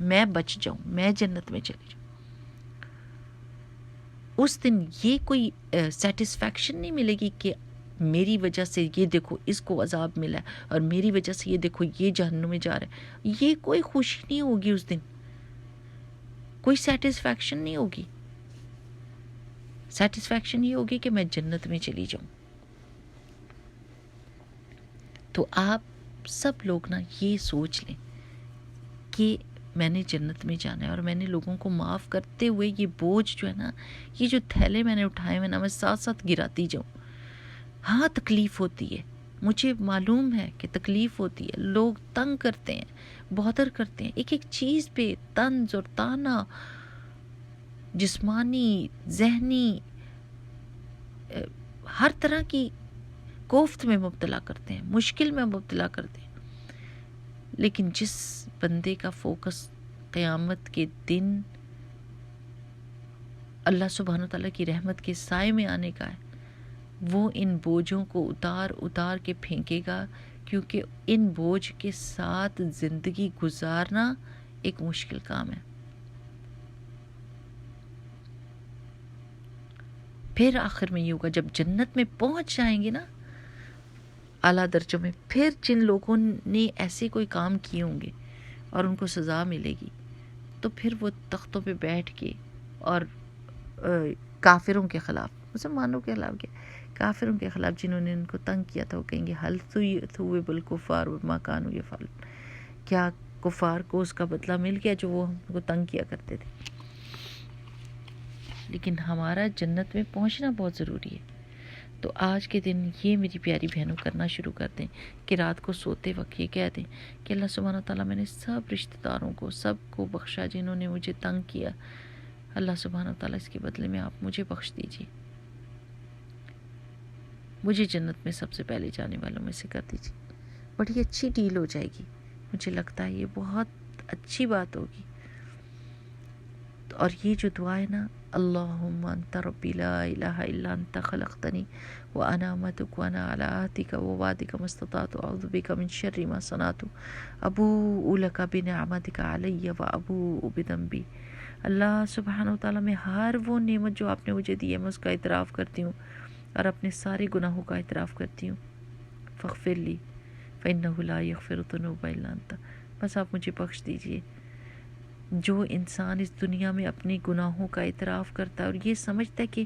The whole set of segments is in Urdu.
میں بچ جاؤں، میں جنت میں چلی جاؤں. اس دن یہ کوئی سیٹسفیکشن نہیں ملے گی کہ میری وجہ سے یہ دیکھو اس کو عذاب ملا ہے اور میری وجہ سے یہ دیکھو یہ جہنم میں جا رہا ہے. یہ کوئی خوشی نہیں ہوگی اس دن، کوئی سیٹسفیکشن نہیں ہوگی. سیٹسفیکشن یہ ہوگی کہ میں جنت میں چلی جاؤں. تو آپ سب لوگ نا یہ سوچ لیں کہ میں نے جنت میں جانا ہے اور میں نے لوگوں کو معاف کرتے ہوئے یہ بوجھ جو ہے نا، یہ جو تھیلے میں نے اٹھائے ہوئے نا، میں ساتھ ساتھ گراتی جاؤں. ہاں تکلیف ہوتی ہے، مجھے معلوم ہے کہ تکلیف ہوتی ہے، لوگ تنگ کرتے ہیں، بہتر کرتے ہیں، ایک ایک چیز پہ طنز اور طعنہ، جسمانی، ذہنی، ہر طرح کی کوفت میں مبتلا کرتے ہیں، مشکل میں مبتلا کرتے ہیں. لیکن جس بندے کا فوکس قیامت کے دن اللہ سبحانہ وتعالیٰ کی رحمت کے سائے میں آنے کا ہے، وہ ان بوجھوں کو اتار اتار کے پھینکے گا، کیونکہ ان بوجھ کے ساتھ زندگی گزارنا ایک مشکل کام ہے. پھر آخر میں یہ ہوگا جب جنت میں پہنچ جائیں گے نا اعلیٰ درجوں میں، پھر جن لوگوں نے ایسے کوئی کام کیے ہوں گے اور ان کو سزا ملے گی، تو پھر وہ تختوں پہ بیٹھ کے اور کافروں کے خلاف، مسلمانوں کے خلاف کیا، کافروں کے خلاف جنہوں نے ان کو تنگ کیا تھا، وہ کہیں گے حل ثوب الکفار بما کانوا یفعلون، کیا کفار کو اس کا بدلہ مل گیا جو وہ ہم کو تنگ کیا کرتے تھے. لیکن ہمارا جنت میں پہنچنا بہت ضروری ہے. تو آج کے دن یہ میری پیاری بہنوں کرنا شروع کر دیں کہ رات کو سوتے وقت یہ کہہ دیں کہ اللہ سبحانہ تعالیٰ میں نے سب رشتہ داروں کو، سب کو بخشا جنہوں نے مجھے تنگ کیا. اللہ سبحانہ تعالیٰ اس کے بدلے میں آپ مجھے بخش دیجیے، مجھے جنت میں سب سے پہلے جانے والوں میں سے کر دیجیے. بڑی اچھی ڈیل ہو جائے گی، مجھے لگتا ہے یہ بہت اچھی بات ہوگی. اور یہ جو دعا ہے نا، اللہم انت ربی لا الہ الا انت خلقتنی وانا امتک وانا علی عہدک ووعدک ما استطعت اعوذ بک من شر ما صنعت ابوء لک بنعمتک علی وابوء بذنبی. اللہ سبحانہ وتعالیٰ میں ہر وہ نعمت جو آپ نے مجھے دی ہے میں اس کا اعتراف کرتی ہوں اور اپنے سارے گناہوں کا اعتراف کرتی ہوں. فاغفر لی فانہ لا یغفر الذنوب الا انت. بس آپ مجھے بخش دیجئے. جو انسان اس دنیا میں اپنے گناہوں کا اعتراف کرتا ہے اور یہ سمجھتا ہے کہ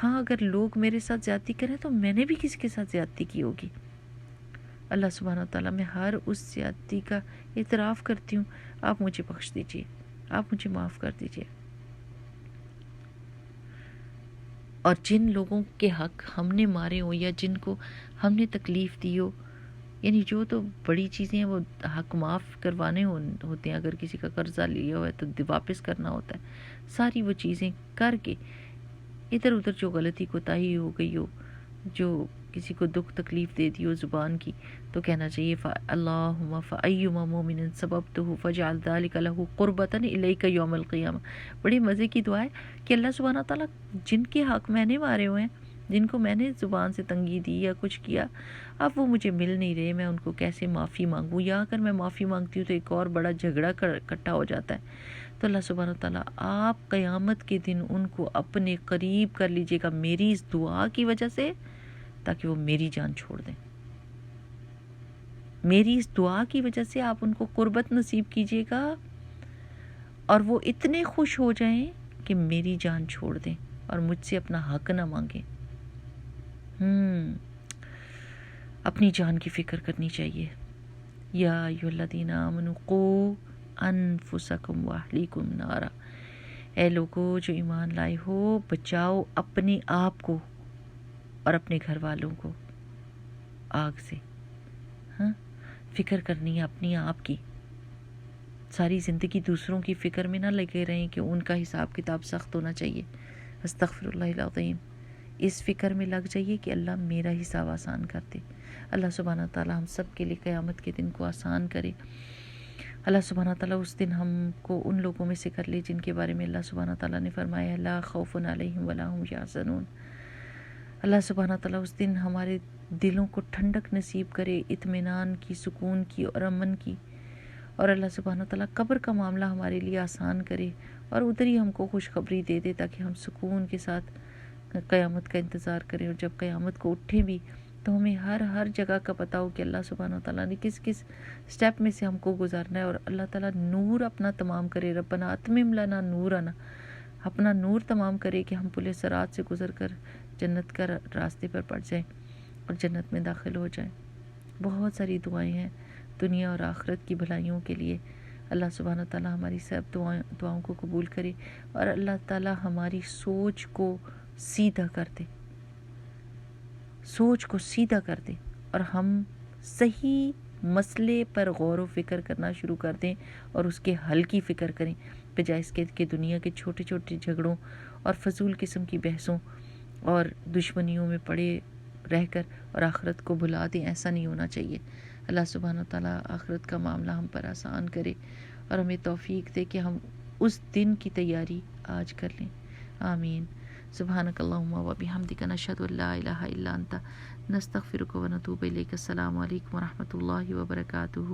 ہاں اگر لوگ میرے ساتھ زیادتی کریں تو میں نے بھی کسی کے ساتھ زیادتی کی ہوگی، اللہ سبحانہ وتعالیٰ میں ہر اس زیادتی کا اعتراف کرتی ہوں، آپ مجھے بخش دیجئے، آپ مجھے معاف کر دیجئے. اور جن لوگوں کے حق ہم نے مارے ہوں یا جن کو ہم نے تکلیف دی ہو، یعنی جو تو بڑی چیزیں ہیں وہ حق معاف کروانے ہوتے ہیں. اگر کسی کا قرضہ لیا ہوا ہے تو واپس کرنا ہوتا ہے. ساری وہ چیزیں کر کے ادھر ادھر جو غلطی کوتاہی ہو گئی ہو، جو کسی کو دکھ تکلیف دے دی ہو زبان کی، تو کہنا چاہیے اللہم فایما مومن سببتہ فجعل ذلک لہ قربۃ الیک یوم القیامہ. بڑی مزے کی دعا ہے کہ اللہ سبحانہ تعالیٰ جن کے حق میں نے مارے ہوئے ہیں، جن کو میں نے زبان سے تنگی دی یا کچھ کیا، اب وہ مجھے مل نہیں رہے، میں ان کو کیسے معافی مانگوں، یا اگر میں معافی مانگتی ہوں تو ایک اور بڑا جھگڑا اکٹھا ہو جاتا ہے. تو اللہ سبحانہ تعالیٰ آپ قیامت کے دن ان کو اپنے قریب کر لیجئے گا میری اس دعا کی وجہ سے، تاکہ وہ میری جان چھوڑ دیں. میری اس دعا کی وجہ سے آپ ان کو قربت نصیب کیجئے گا اور وہ اتنے خوش ہو جائیں کہ میری جان چھوڑ دیں اور مجھ سے اپنا حق نہ مانگیں. اپنی جان کی فکر کرنی چاہیے. یا ایھا الذین آمنوا قوا انفسکم واہلیکم نارا. اے لوگو جو ایمان لائے ہو، بچاؤ اپنے آپ کو اور اپنے گھر والوں کو آگ سے. فکر کرنی ہے اپنی آپ کی. ساری زندگی دوسروں کی فکر میں نہ لگے رہیں کہ ان کا حساب کتاب سخت ہونا چاہیے. استغفر اللہ العظیم. اس فکر میں لگ جائیے کہ اللہ میرا حساب آسان کر دے. اللہ سبحانہ تعالیٰ ہم سب کے لیے قیامت کے دن کو آسان کرے. اللہ سبحانہ تعالیٰ اس دن ہم کو ان لوگوں میں سے کر لے جن کے بارے میں اللہ سبحانہ تعالیٰ نے فرمایا لا خوف علیہم ولا هم یحزنون. اللہ سبحانہ تعالیٰ اس دن ہمارے دلوں کو ٹھنڈک نصیب کرے، اطمینان کی، سکون کی اور امن کی، اور اللہ سبحانہ تعالیٰ قبر کا معاملہ ہمارے لیے آسان کرے اور ادھر ہی ہم کو خوشخبری دے دے تاکہ ہم سکون کے ساتھ قیامت کا انتظار کریں، اور جب قیامت کو اٹھیں بھی تو ہمیں ہر جگہ کا پتہ ہو کہ اللہ سبحانہ تعالیٰ نے کس کس سٹیپ میں سے ہم کو گزارنا ہے، اور اللہ تعالیٰ نور اپنا تمام کرے، ربنا اتمم لنا نورنا، اپنا نور تمام کرے کہ ہم پل صراط سے گزر کر جنت کا راستے پر پڑ جائیں اور جنت میں داخل ہو جائیں۔ بہت ساری دعائیں ہیں دنیا اور آخرت کی بھلائیوں کے لیے۔ اللہ سبحانہ تعالیٰ ہماری سب دعاؤں کو قبول کرے، اور اللہ تعالیٰ ہماری سوچ کو سیدھا کر دے، سوچ کو سیدھا کر دے، اور ہم صحیح مسئلے پر غور و فکر کرنا شروع کر دیں اور اس کے حل کی فکر کریں، بجائے اس کے کہ دنیا کے چھوٹے چھوٹے جھگڑوں اور فضول قسم کی بحثوں اور دشمنیوں میں پڑے رہ کر اور آخرت کو بھلا دیں۔ ایسا نہیں ہونا چاہیے۔ اللہ سبحانہ تعالیٰ آخرت کا معاملہ ہم پر آسان کرے اور ہمیں توفیق دے کہ ہم اس دن کی تیاری آج کر لیں۔ آمین۔ سبحانک اللہم و بحمدک، نشہد ان لا الہ الا انت، نستغفرک و نتوب الیک۔ السلام علیکم و رحمۃ اللہ وبرکاتہ۔